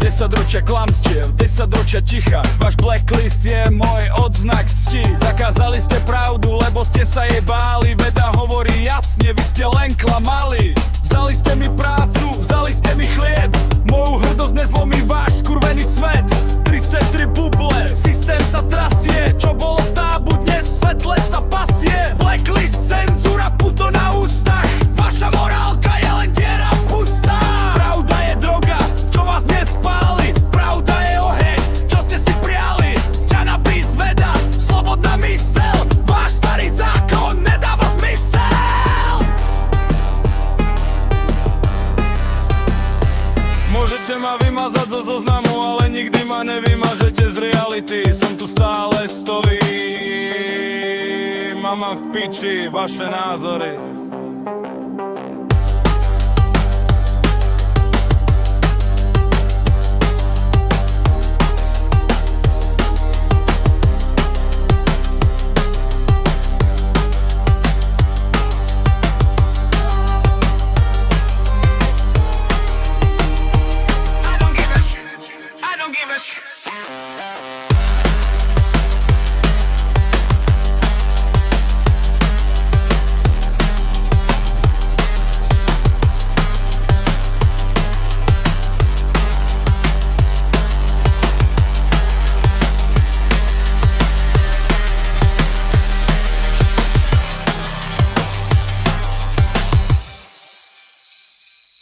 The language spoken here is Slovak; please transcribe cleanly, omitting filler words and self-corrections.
Desaťročia klamstiev, 10 ročia ticha. Váš blacklist je môj odznak cti. Zakázali ste pravdu, lebo ste sa jej báli. Veda hovorí jasne, vy ste len klamali. Vzali ste mi prácu, vzali ste mi chlieb. Moju hrdosť nezlomí váš skurvený svet. 303 buble, systém sa trasie. Čo bolo tábu, dnes svetle sa pasie. Blacklist, cenzúra, puto na ústach. Vaša morálka je len diera pustá. Pravda je droga, čo vás nespáli. Pravda je oheň, čo ste si priali. Cannabis, veda, slobodná myseľ. Váš starý zákon nedáva zmysel. Môžete ma vymazať zo zoznamu, ale nikdy ma nevymažete z reality. Som tu stále stový. Mám v piči vaše názory.